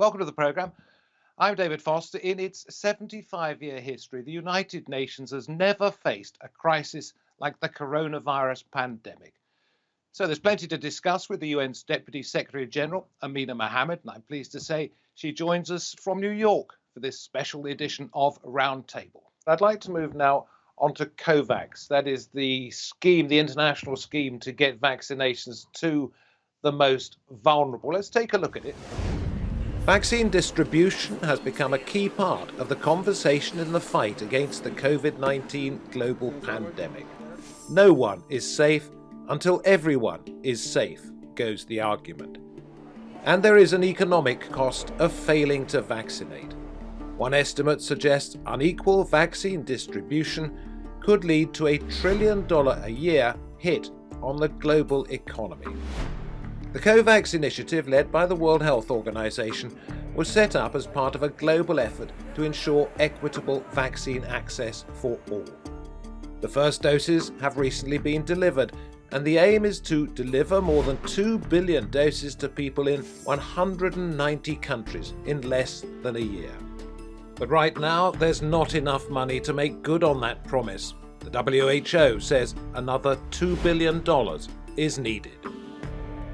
Welcome to the programme. I'm David Foster. In its 75-year history, the United Nations has never faced a crisis like the coronavirus pandemic. So there's plenty to discuss with the UN's Deputy Secretary General, Amina Mohammed, and I'm pleased to say she joins us from New York for this special edition of Roundtable. I'd like to move now onto COVAX. That is the scheme, the international scheme to get vaccinations to the most vulnerable. Let's take a look at it. Vaccine distribution has become a key part of the conversation in the fight against the COVID-19 global pandemic. No one is safe until everyone is safe, goes the argument. And there is an economic cost of failing to vaccinate. One estimate suggests unequal vaccine distribution could lead to $1 trillion a year hit on the global economy. The COVAX initiative, led by the World Health Organization, was set up as part of a global effort to ensure equitable vaccine access for all. The first doses have recently been delivered, and the aim is to deliver more than 2 billion doses to people in 190 countries in less than a year. But right now, there's not enough money to make good on that promise. The WHO says another $2 billion is needed.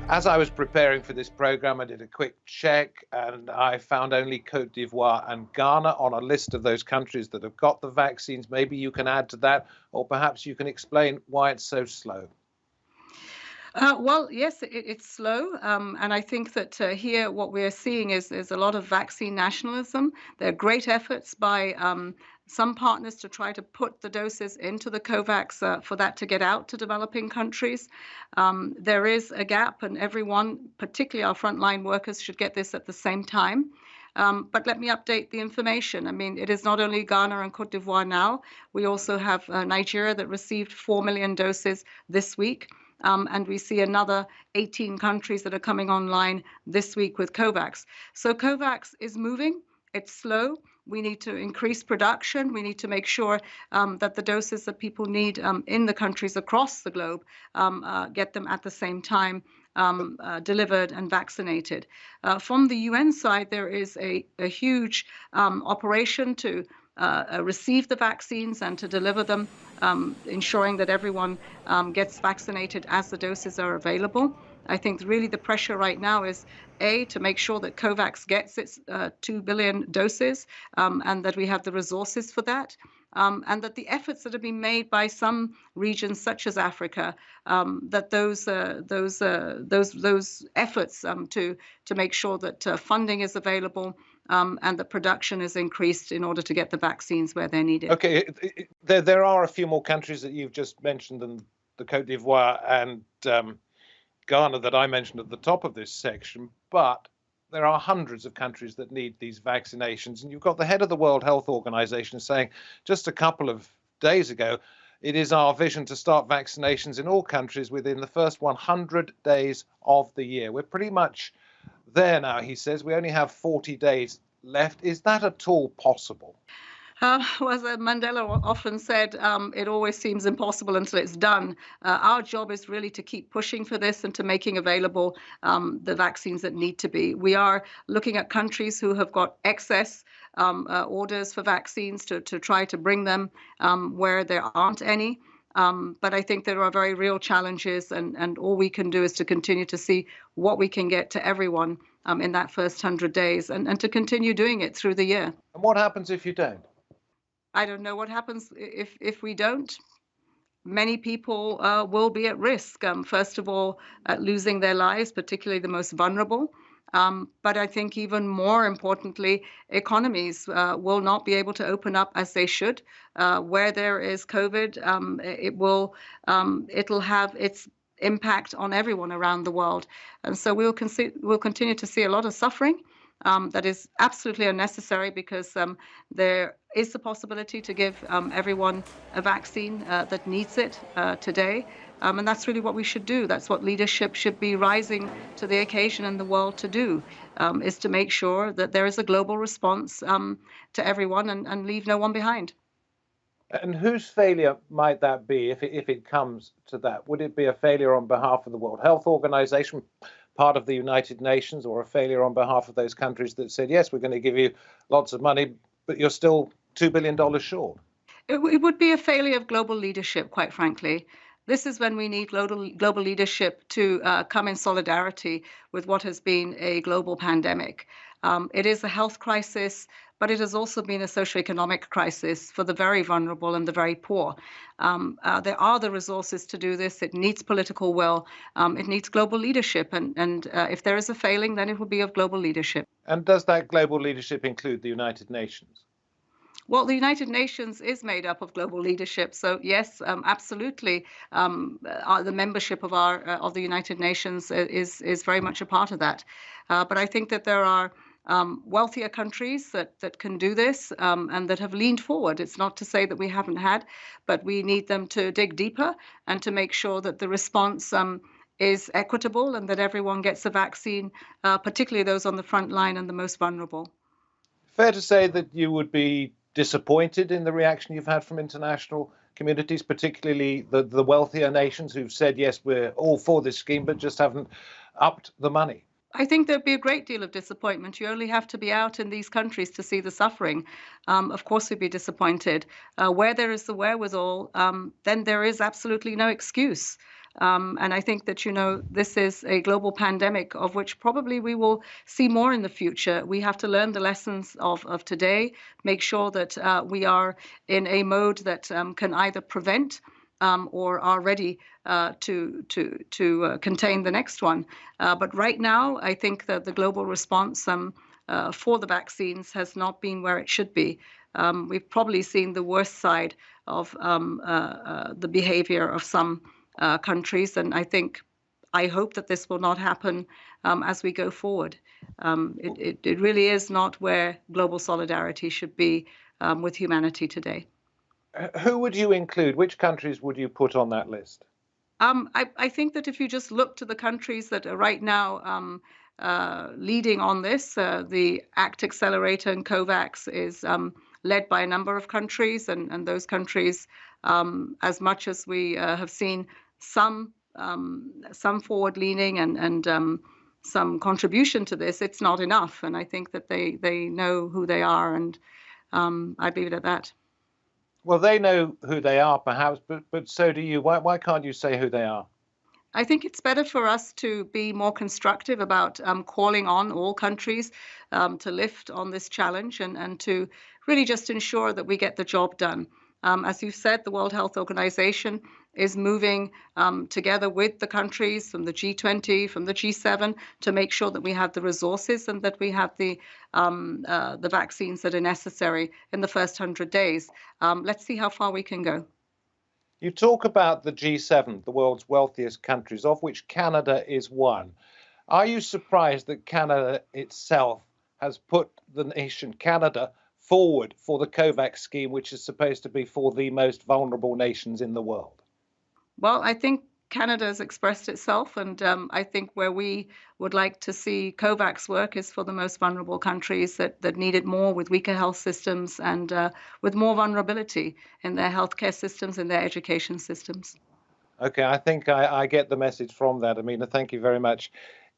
As I was preparing for this programme, I did a quick check and I found only Côte d'Ivoire and Ghana on a list of those countries that have got the vaccines. Maybe you can add to that, or perhaps you can explain why it's so slow. Well, yes, it's slow. And I think that here what we're seeing is a lot of vaccine nationalism. There are great efforts by some partners to try to put the doses into the COVAX for that to get out to developing countries. There is a gap, and everyone, particularly our frontline workers, should get this at the same time. But let me update the information. I mean, it is not only Ghana and Côte d'Ivoire now. We also have Nigeria that received 4 million doses this week. And we see another 18 countries that are coming online this week with COVAX. So COVAX is moving. It's slow. We need to increase production. We need to make sure that the doses that people need in the countries across the globe get them at the same time delivered and vaccinated. From the UN side, there is a huge operation to receive the vaccines and to deliver them, ensuring that everyone gets vaccinated as the doses are available. I think really the pressure right now is, to make sure that COVAX gets its 2 billion doses and that we have the resources for that. And that the efforts that have been made by some regions, such as Africa, that those efforts to make sure that funding is available and that production is increased in order to get the vaccines where they're needed. Okay, there are a few more countries that you've just mentioned than the Côte d'Ivoire and Ghana that I mentioned at the top of this section, but there are hundreds of countries that need these vaccinations. And you've got the head of the World Health Organization saying just a couple of days ago, it is our vision to start vaccinations in all countries within the first 100 days of the year. We're pretty much there now, he says. We only have 40 days left. Is that at all possible? Well, as Mandela often said, it always seems impossible until it's done. Our job is really to keep pushing for this and to making available the vaccines that need to be. We are looking at countries who have got excess orders for vaccines to try to bring them where there aren't any. But I think there are very real challenges, and all we can do is to continue to see what we can get to everyone in that first 100 days and to continue doing it through the year. And what happens if you don't? I don't know what happens if we don't. Many people will be at risk, first of all, at losing their lives, particularly the most vulnerable. But I think even more importantly, economies will not be able to open up as they should. Where there is COVID, it'll have its impact on everyone around the world. And so we'll continue to see a lot of suffering. That is absolutely unnecessary because there is the possibility to give everyone a vaccine that needs it today. And that's really what we should do. That's what leadership should be rising to the occasion in the world to do, is to make sure that there is a global response to everyone and leave no one behind. And whose failure might that be if it comes to that? Would it be a failure on behalf of the World Health Organization, part of the United Nations, or a failure on behalf of those countries that said, yes, we're going to give you lots of money, but you're still $2 billion short? It would be a failure of global leadership, quite frankly. This is when we need global leadership to come in solidarity with what has been a global pandemic. It is a health crisis, but it has also been a socioeconomic crisis for the very vulnerable and the very poor. There are the resources to do this. It needs political will. It needs global leadership. And if there is a failing, then it will be of global leadership. And does that global leadership include the United Nations? Well, the United Nations is made up of global leadership, so yes, absolutely. The membership of the United Nations is very much a part of that. But I think that there are wealthier countries that can do this and that have leaned forward. It's not to say that we haven't had, but we need them to dig deeper and to make sure that the response is equitable and that everyone gets a vaccine, particularly those on the front line and the most vulnerable. Fair to say that you would be disappointed in the reaction you've had from international communities, particularly the wealthier nations who've said, yes, we're all for this scheme, but just haven't upped the money? I think there'd be a great deal of disappointment. You only have to be out in these countries to see the suffering. Of course, we'd be disappointed. Where there is the wherewithal, then there is absolutely no excuse. And I think that, this is a global pandemic of which probably we will see more in the future. We have to learn the lessons of today, make sure that we are in a mode that can either prevent or are ready to contain the next one. But right now, I think that the global response for the vaccines has not been where it should be. We've probably seen the worst side of the behavior of some countries, and I hope that this will not happen as we go forward. It really is not where global solidarity should be with humanity today. Who would you include? Which countries would you put on that list? I think that if you just look to the countries that are right now leading on this, the ACT Accelerator and COVAX is led by a number of countries, and those countries, as much as we have seen some forward-leaning and some contribution to this, it's not enough. And I think that they know who they are, and I'd leave it at that. Well, they know who they are, perhaps, but so do you. Why can't you say who they are? I think it's better for us to be more constructive about calling on all countries to lift on this challenge and to really just ensure that we get the job done. As you said, the World Health Organization is moving together with the countries from the G20, from the G7, to make sure that we have the resources and that we have the vaccines that are necessary in the first 100 days. Let's see how far we can go. You talk about the G7, the world's wealthiest countries, of which Canada is one. Are you surprised that Canada itself has put the nation Canada forward for the COVAX scheme, which is supposed to be for the most vulnerable nations in the world? Well, I think Canada has expressed itself, and I think where we would like to see COVAX work is for the most vulnerable countries that need it more, with weaker health systems and with more vulnerability in their healthcare systems and their education systems. Okay, I think I get the message from that, Amina. Thank you very much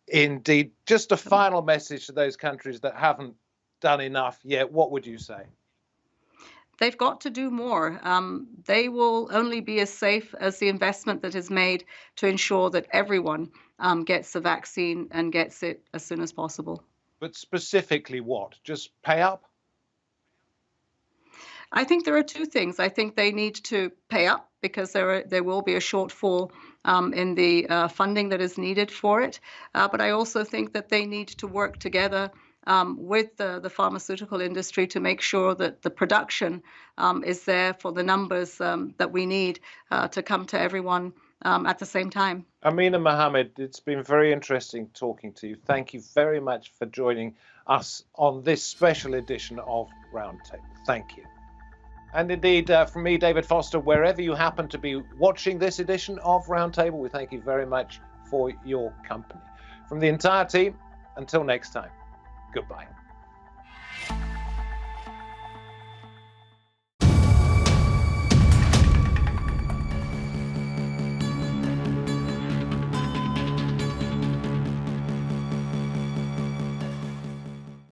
indeed. Just a final message to those countries that haven't done enough yet. What would you say? They've got to do more. They will only be as safe as the investment that is made to ensure that everyone gets the vaccine and gets it as soon as possible. But specifically what? Just pay up? I think there are two things. I think they need to pay up because there will be a shortfall in the funding that is needed for it. But I also think that they need to work together with the pharmaceutical industry to make sure that the production is there for the numbers that we need to come to everyone at the same time. Amina Mohammed, it's been very interesting talking to you. Thank you very much for joining us on this special edition of Roundtable. Thank you. And indeed, from me, David Foster, wherever you happen to be watching this edition of Roundtable, we thank you very much for your company. From the entire team, until next time, goodbye.